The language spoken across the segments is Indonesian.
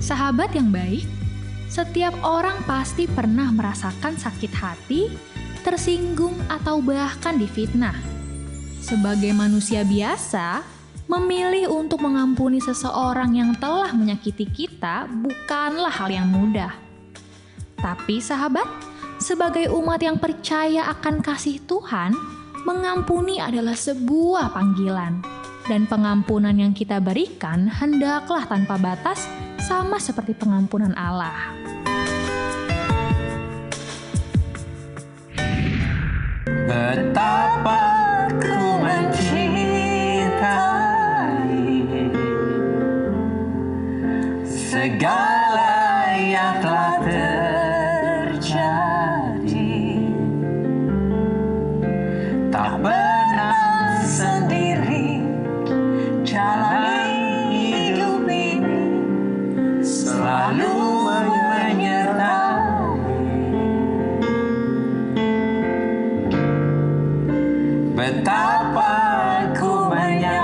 Sahabat yang baik, setiap orang pasti pernah merasakan sakit hati, tersinggung, atau bahkan difitnah. Sebagai manusia biasa, memilih untuk mengampuni seseorang yang telah menyakiti kita bukanlah hal yang mudah. Tapi sahabat, sebagai umat yang percaya akan kasih Tuhan, mengampuni adalah sebuah panggilan. Dan pengampunan yang kita berikan hendaklah tanpa batas, sama seperti pengampunan Allah. Betapa ku mencintai segala yang telah terjadi, tak pernah sendiri jalani hidup ini, selalu betapa ku menyadari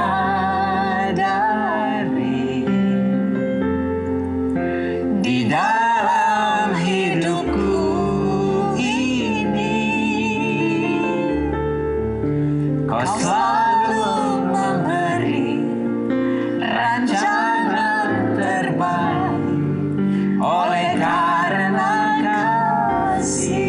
di dalam hidupku ini Kau selalu memberi rancangan terbaik oleh karena kasih.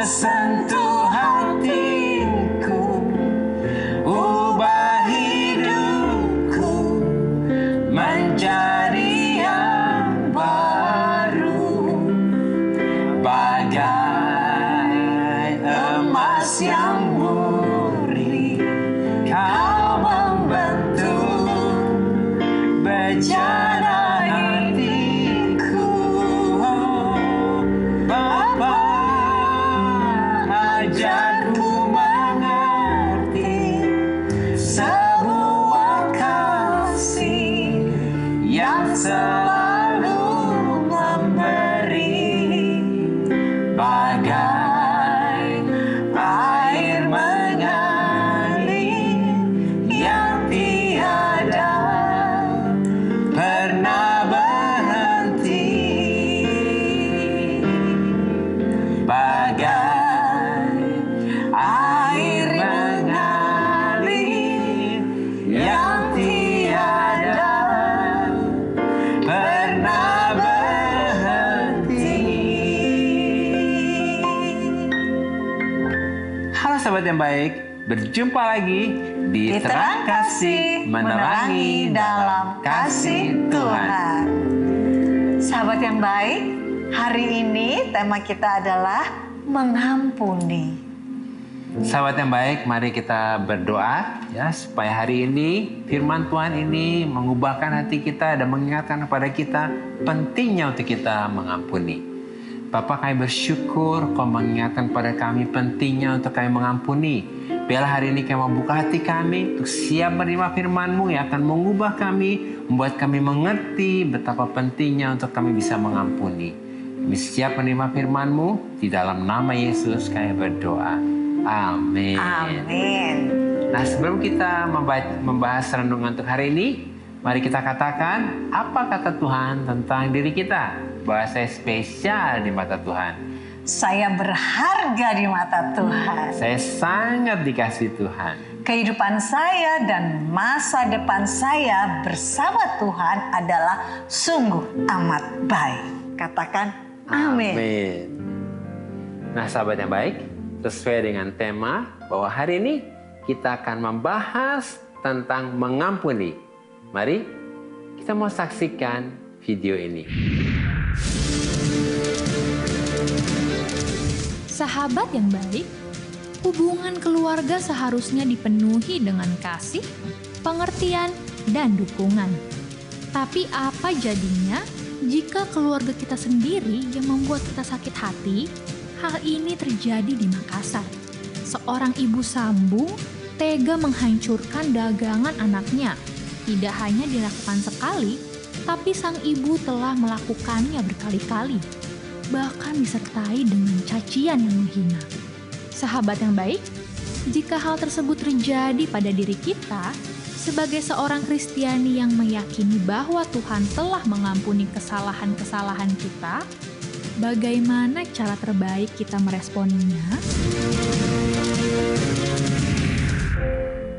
Sentuh hatiku, ubah hidupku menjadi yang baru, bagai emas yang murni. Kau membentuk bejana hatiku, Bapa. Ajarku mengerti sebuah kasih yang selalu memberi, bagai air mengalir yang tiada pernah berhenti, bagai air mengalir yang tiada pernah berhenti. Halo sahabat yang baik, berjumpa lagi di Terang Kasih, menerangi dalam kasih Tuhan. Sahabat yang baik, hari ini tema kita adalah mengampuni. Sahabat yang baik, mari kita berdoa ya supaya hari ini firman Tuhan ini mengubahkan hati kita dan mengingatkan kepada kita pentingnya untuk kita mengampuni. Bapa, kami bersyukur Kau mengingatkan kepada kami pentingnya untuk kami mengampuni. Biarlah hari ini kami membuka hati kami untuk siap menerima firman-Mu yang akan mengubah kami, membuat kami mengerti betapa pentingnya untuk kami bisa mengampuni. Kami siap menerima firman-Mu, di dalam nama Yesus kami berdoa. Amin. Amin. Nah, sebelum kita membahas renungan untuk hari ini, mari kita katakan apa kata Tuhan tentang diri kita. Bahwa saya spesial di mata Tuhan. Saya berharga di mata Tuhan. Saya sangat dikasihi Tuhan. Kehidupan saya dan masa depan saya bersama Tuhan adalah sungguh amat baik. Katakan amin. Amin. Nah, sahabat yang baik, sesuai dengan tema bahwa hari ini kita akan membahas tentang mengampuni. Mari kita mau saksikan video ini. Sahabat yang baik, hubungan keluarga seharusnya dipenuhi dengan kasih, pengertian, dan dukungan. Tapi apa jadinya jika keluarga kita sendiri yang membuat kita sakit hati? Hal ini terjadi di Makassar. Seorang ibu sambung tega menghancurkan dagangan anaknya. Tidak hanya dilakukan sekali, tapi sang ibu telah melakukannya berkali-kali. Bahkan disertai dengan cacian yang menghina. Sahabat yang baik, Jika hal tersebut terjadi pada diri kita, sebagai seorang Kristiani yang meyakini bahwa Tuhan telah mengampuni kesalahan-kesalahan kita, bagaimana cara terbaik kita meresponinya?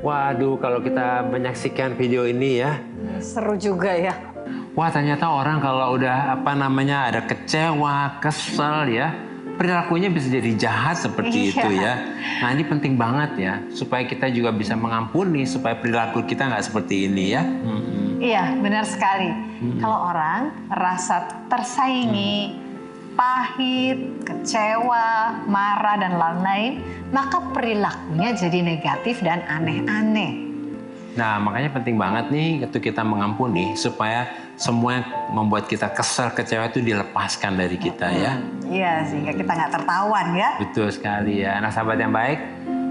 Waduh, kalau kita menyaksikan video ini ya, Seru juga ya. wah ternyata orang kalau udah ada kecewa, kesel ya, perilakunya bisa jadi jahat seperti itu ya. Nah ini penting banget ya, supaya kita juga bisa mengampuni, supaya perilaku kita nggak seperti ini ya. Iya, benar sekali. Kalau orang merasa tersaingi, pahit, kecewa, marah, dan lain-lain, maka perilakunya jadi negatif dan aneh-aneh. Nah makanya penting banget nih waktu kita mengampuni, supaya semua yang membuat kita kesal, kecewa itu dilepaskan dari kita ya. Iya, sehingga kita nggak tertawan ya. Betul sekali ya. Nah sahabat yang baik,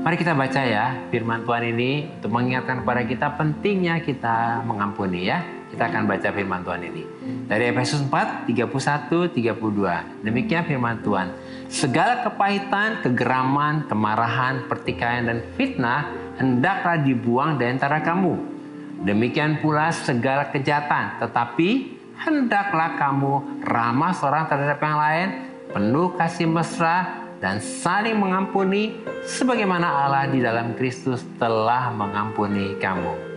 mari kita baca ya firman Tuhan ini untuk mengingatkan kepada kita pentingnya kita mengampuni ya. Kita akan baca firman Tuhan ini. Dari Efesus 4, 31, 32. Demikian firman Tuhan. Segala kepahitan, kegeraman, kemarahan, pertikaian, dan fitnah hendaklah dibuang dari antara kamu. Demikian pula segala kejahatan. Tetapi hendaklah kamu ramah seorang terhadap yang lain, penuh kasih mesra, dan saling mengampuni, sebagaimana Allah di dalam Kristus telah mengampuni kamu.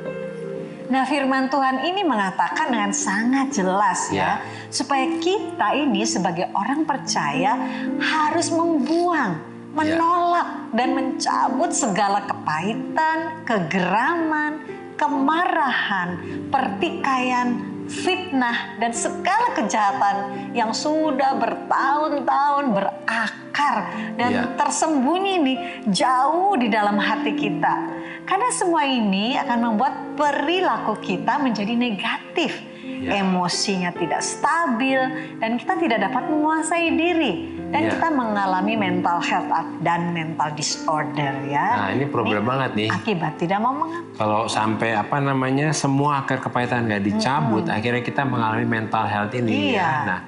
Nah, firman Tuhan ini mengatakan dengan sangat jelas ya, supaya kita ini sebagai orang percaya harus membuang, menolak, dan mencabut segala kepahitan, kegeraman, kemarahan, pertikaian, fitnah, dan segala kejahatan yang sudah bertahun-tahun berakar dan tersembunyi nih jauh di dalam hati kita. Karena semua ini akan membuat perilaku kita menjadi negatif. Emosinya tidak stabil dan kita tidak dapat menguasai diri. Dan kita mengalami mental health dan mental disorder ya. Nah ini problem banget nih. Akibat tidak mau mengampuni. Kalau sampai semua akar kepahitan nggak dicabut, akhirnya kita mengalami mental health ini ya. Nah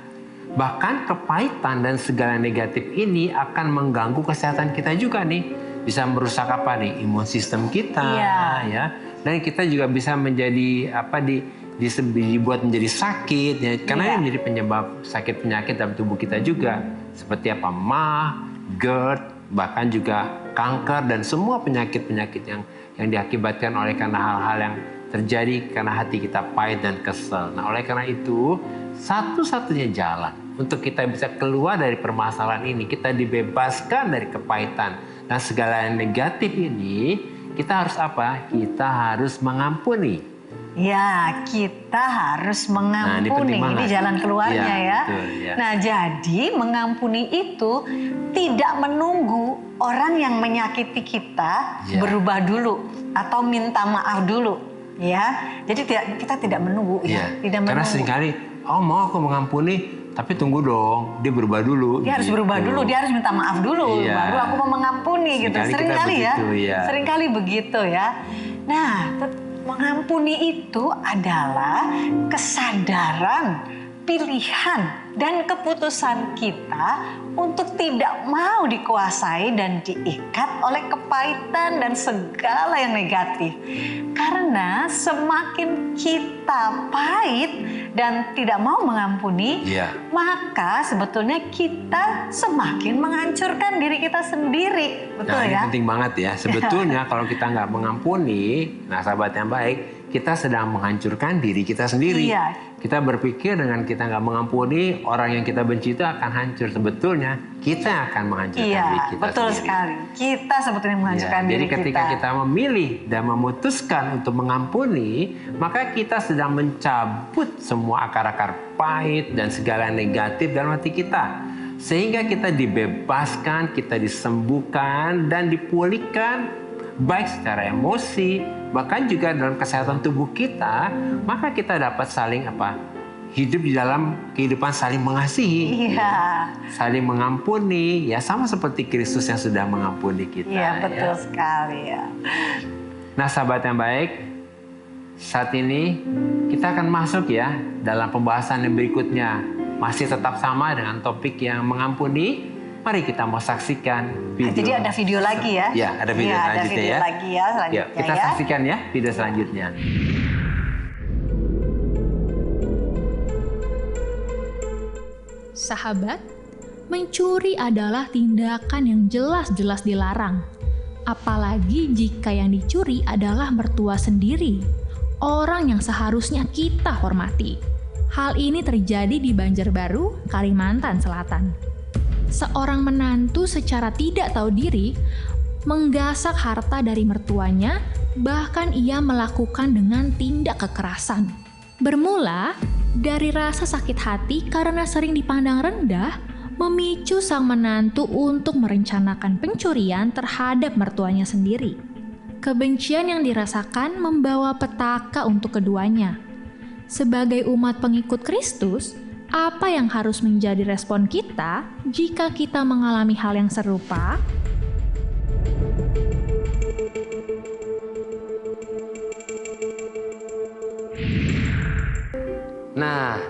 bahkan kepahitan dan segala negatif ini akan mengganggu kesehatan kita juga nih. Bisa merusak imun sistem kita ya, dan kita juga bisa menjadi dibuat menjadi sakit ya, karena ini menjadi penyebab sakit penyakit dalam tubuh kita juga, seperti MAH, GERD, bahkan juga kanker dan semua penyakit-penyakit yang diakibatkan oleh karena hal-hal yang terjadi karena hati kita pahit dan kesel. Nah oleh karena itu satu-satunya jalan untuk kita bisa keluar dari permasalahan ini, kita dibebaskan dari kepahitan dan segala yang negatif ini, kita harus apa? Kita harus mengampuni. Ya, kita harus mengampuni. Ini jalan keluarnya ya. Betul, ya. Nah, jadi mengampuni itu tidak menunggu orang yang menyakiti kita berubah dulu atau minta maaf dulu, ya. Jadi kita tidak menunggu ya. Tidak Karena menunggu. seringkali, mau aku mengampuni, tapi tunggu dong, dia berubah dulu. Dia harus berubah dulu, dia harus minta maaf dulu, baru aku mau mengampuni gitu. Seringkali ya, seringkali begitu ya. Nah, mengampuni itu adalah kesadaran, pilihan, dan keputusan kita untuk tidak mau dikuasai dan diikat oleh kepahitan dan segala yang negatif. Karena semakin kita pahit dan tidak mau mengampuni, maka sebetulnya kita semakin menghancurkan diri kita sendiri. Betul ini ya? penting banget ya. Sebetulnya kalau kita nggak mengampuni, nah sahabat yang baik, kita sedang menghancurkan diri kita sendiri. Kita berpikir dengan kita nggak mengampuni, orang yang kita benci itu akan hancur. Sebetulnya kita yang akan menghancurkan diri kita betul sendiri. Sekali. Kita sebetulnya menghancurkan diri kita. Jadi ketika kita memilih dan memutuskan untuk mengampuni, maka kita sedang mencabut semua akar-akar pahit dan segala negatif dalam hati kita. Sehingga kita dibebaskan, kita disembuhkan dan dipulihkan baik secara emosi, bahkan juga dalam kesehatan tubuh kita, maka kita dapat saling hidup di dalam kehidupan saling mengasihi, saling mengampuni, ya sama seperti Kristus yang sudah mengampuni kita. Iya, betul sekali ya. Nah, sahabat yang baik, saat ini kita akan masuk ya dalam pembahasan yang berikutnya. Masih tetap sama dengan topik yang mengampuni. Mari kita mau saksikan video. Jadi ada video lagi ya? Ya, ada video selanjutnya ada video ya. lagi ya selanjutnya. Yuk, kita saksikan ya video selanjutnya. Sahabat, mencuri adalah tindakan yang jelas-jelas dilarang. Apalagi jika yang dicuri adalah mertua sendiri, orang yang seharusnya kita hormati. Hal ini terjadi di Banjarbaru, Kalimantan Selatan. Seorang menantu secara tidak tahu diri menggasak harta dari mertuanya, bahkan ia melakukan dengan tindak kekerasan. Bermula dari rasa sakit hati karena sering dipandang rendah, memicu sang menantu untuk merencanakan pencurian terhadap mertuanya sendiri. Kebencian yang dirasakan membawa petaka untuk keduanya. Sebagai umat pengikut Kristus, apa yang harus menjadi respon kita jika kita mengalami hal yang serupa? Nah,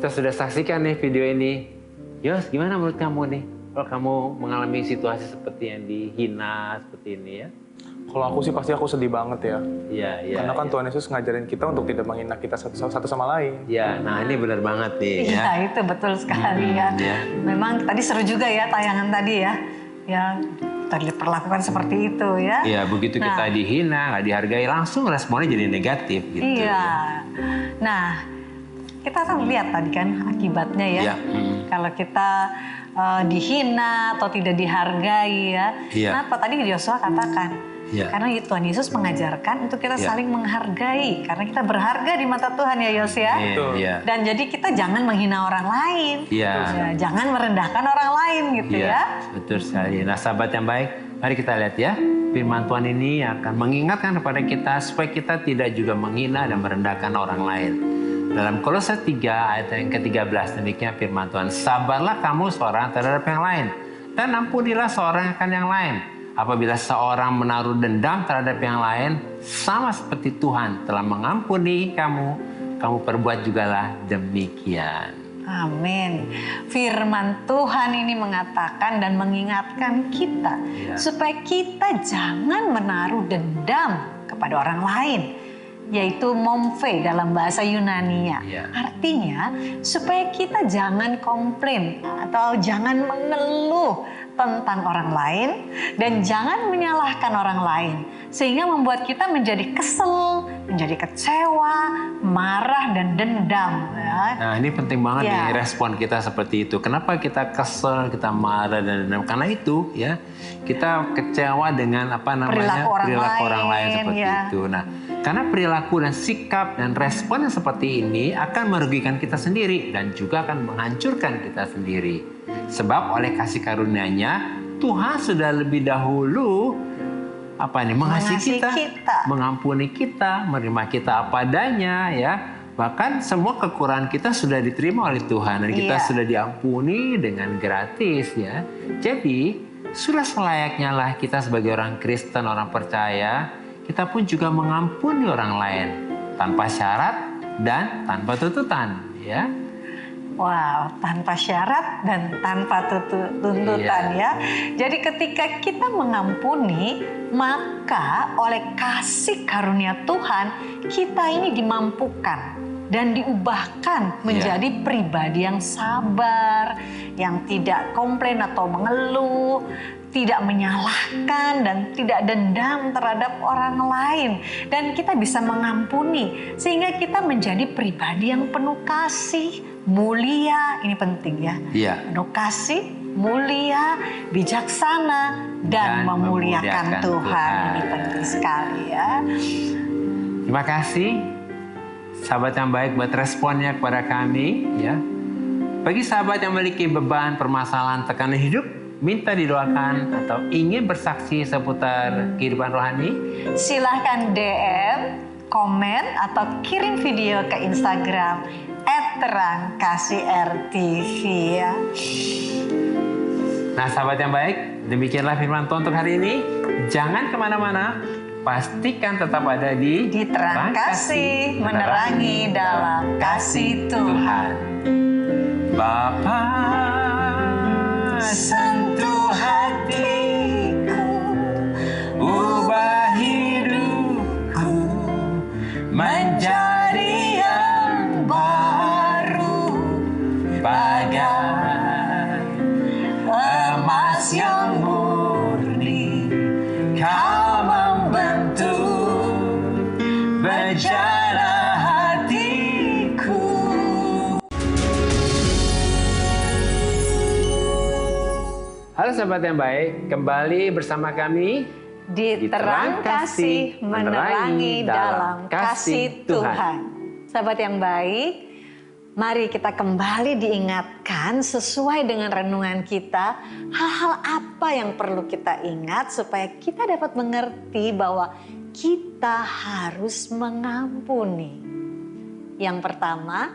kita sudah saksikan nih video ini. Yos, gimana menurut kamu nih? Kalau kamu mengalami situasi seperti yang dihina seperti ini ya? Kalau aku sih pasti aku sedih banget ya. Iya. Karena kan Tuhan Yesus ngajarin kita untuk tidak menghina kita satu sama lain. Ya, nah ini benar banget nih ya. Iya, itu betul sekali ya. Memang tadi seru juga ya tayangan tadi ya. Ya, tadi diperlakukan seperti itu ya. Iya, begitu kita dihina, nggak dihargai, langsung responnya jadi negatif gitu. Iya. Nah, kita akan lihat tadi kan akibatnya ya. Iya. Kalau kita dihina atau tidak dihargai ya. Iya. Kenapa tadi Yosua katakan? Iya. Karena Tuhan Yesus mengajarkan untuk kita saling menghargai. Karena kita berharga di mata Tuhan ya Yos ya. Iya. Dan jadi kita jangan menghina orang lain. Iya. Ya, jangan merendahkan orang lain gitu ya. Betul sekali. Nah sahabat yang baik, mari kita lihat ya. Firman Tuhan ini akan mengingatkan kepada kita supaya kita tidak juga menghina dan merendahkan orang lain. Dalam Kolose 3 ayat yang ke-13 demikian firman Tuhan. Sabarlah kamu seorang terhadap yang lain. Dan ampunilah seorang akan yang lain. Apabila seorang menaruh dendam terhadap yang lain, sama seperti Tuhan telah mengampuni kamu, kamu perbuat jugalah demikian. Amin. Firman Tuhan ini mengatakan dan mengingatkan kita supaya kita jangan menaruh dendam kepada orang lain, yaitu momfe dalam bahasa Yunani-nya. Artinya supaya kita jangan komplain atau jangan mengeluh tentang orang lain dan jangan menyalahkan orang lain sehingga membuat kita menjadi kesel, menjadi kecewa, marah dan dendam. Ya. Nah ini penting banget nih respon kita seperti itu. Kenapa kita kesel, kita marah dan dendam? Karena itu ya kita kecewa dengan perilaku orang lain seperti itu. Nah karena perilaku dan sikap dan respon yang seperti ini akan merugikan kita sendiri dan juga akan menghancurkan kita sendiri. Sebab oleh kasih karunia-Nya Tuhan sudah lebih dahulu mengasihi kita, mengampuni kita, menerima kita apa adanya ya. Bahkan semua kekurangan kita sudah diterima oleh Tuhan dan kita sudah diampuni dengan gratis ya. Jadi sudah selayaknya lah kita sebagai orang Kristen, orang percaya, kita pun juga mengampuni orang lain tanpa syarat dan tanpa tuntutan ya. Wow, tanpa syarat dan tanpa tuntutan ya. Jadi ketika kita mengampuni, maka oleh kasih karunia Tuhan, kita ini dimampukan dan diubahkan menjadi pribadi yang sabar, yang tidak komplain atau mengeluh, tidak menyalahkan dan tidak dendam terhadap orang lain. Dan kita bisa mengampuni sehingga kita menjadi pribadi yang penuh kasih, mulia, ini penting ya. Penuh kasih, mulia, bijaksana dan memuliakan Tuhan. Ini penting sekali ya. Terima kasih sahabat yang baik buat responnya kepada kami ya. Bagi sahabat yang memiliki beban, permasalahan, tekanan hidup, minta didoakan atau ingin bersaksi seputar kehidupan rohani, silahkan DM, komen atau kirim video ke Instagram @terangkasih_RTV ya. Nah sahabat yang baik, demikianlah firman Tuhan untuk hari ini. Jangan kemana-mana, pastikan tetap ada di Terang Kasih, menerangi dalam kasih Tuhan. Bapa, Santo Halo sahabat yang baik, kembali bersama kami Di terang kasih menerangi dalam kasih Tuhan. Sahabat yang baik, mari kita kembali diingatkan sesuai dengan renungan kita, hal-hal apa yang perlu kita ingat supaya kita dapat mengerti bahwa kita harus mengampuni. Yang pertama,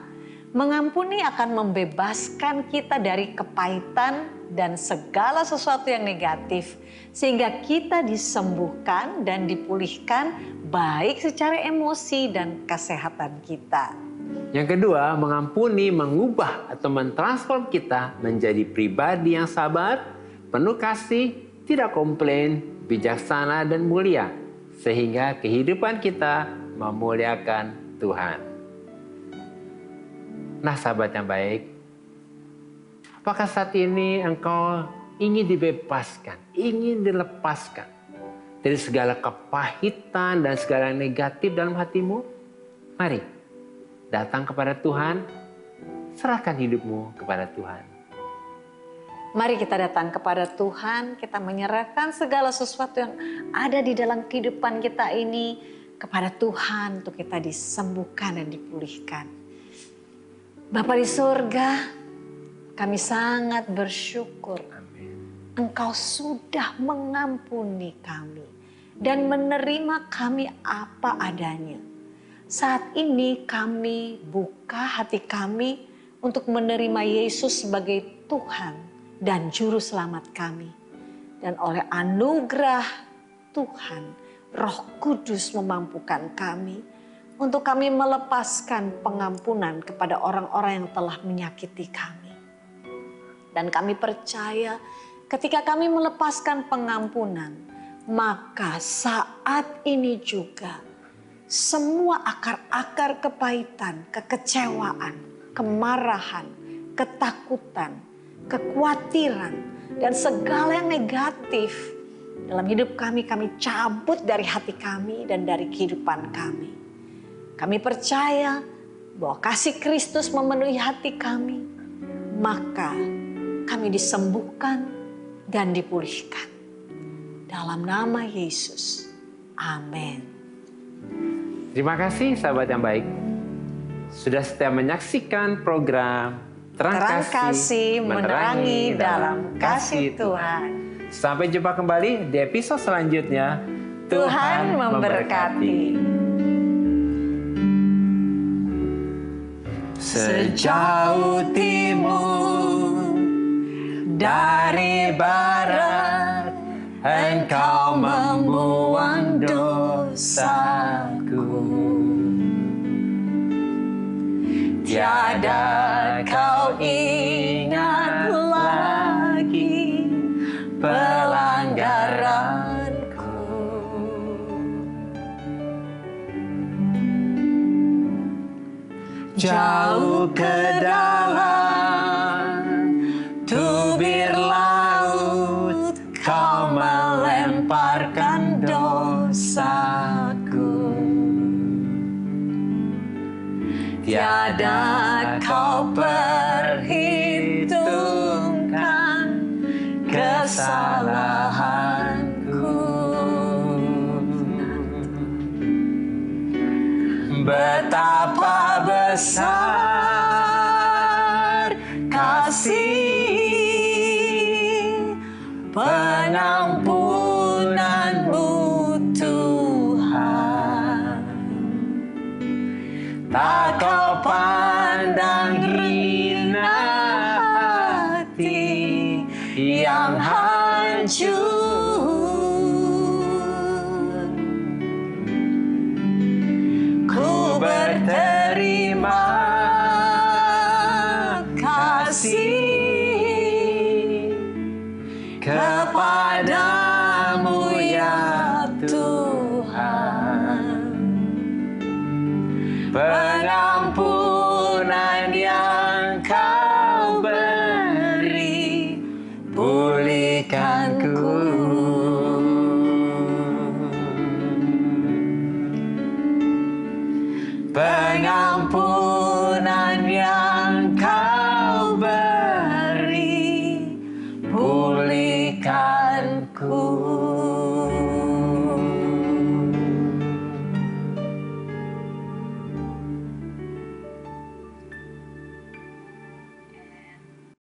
mengampuni akan membebaskan kita dari kepahitan dan segala sesuatu yang negatif, sehingga kita disembuhkan dan dipulihkan baik secara emosi dan kesehatan kita. Yang kedua, mengampuni, mengubah atau mentransform kita menjadi pribadi yang sabar, penuh kasih, tidak komplain, bijaksana dan mulia, sehingga kehidupan kita memuliakan Tuhan. Nah sahabat yang baik, apakah saat ini engkau ingin dibebaskan, ingin dilepaskan dari segala kepahitan dan segala negatif dalam hatimu? Mari datang kepada Tuhan, serahkan hidupmu kepada Tuhan. Mari kita datang kepada Tuhan, kita menyerahkan segala sesuatu yang ada di dalam kehidupan kita ini kepada Tuhan untuk kita disembuhkan dan dipulihkan. Bapa di surga, kami sangat bersyukur. Engkau sudah mengampuni kami dan menerima kami apa adanya. Saat ini kami buka hati kami untuk menerima Yesus sebagai Tuhan dan Juru Selamat kami. Dan oleh anugerah Tuhan, Roh Kudus memampukan kami untuk kami melepaskan pengampunan kepada orang-orang yang telah menyakiti kami. Dan kami percaya ketika kami melepaskan pengampunan, maka saat ini juga semua akar-akar kepahitan, kekecewaan, kemarahan, ketakutan, kekhawatiran, dan segala yang negatif dalam hidup kami cabut dari hati kami dan dari kehidupan kami. Kami percaya bahwa kasih Kristus memenuhi hati kami, maka kami disembuhkan dan dipulihkan. Dalam nama Yesus, amin. Terima kasih sahabat yang baik, sudah setia menyaksikan program Terang Kasih Menerangi dalam Kasih Tuhan. Sampai jumpa kembali di episode selanjutnya. Tuhan memberkati. Sejauh timur dari barat, Engkau membuang dosaku. Tiada kau ingat lagi pelanggaranku. Jauh ke dalam tubir laut, kau melemparkan dosaku. Tiada kau perhitungkan kesalahanku. Betapa besar kasih pengampunanmu Tuhan. Tak kau pandang hina hati yang hancur.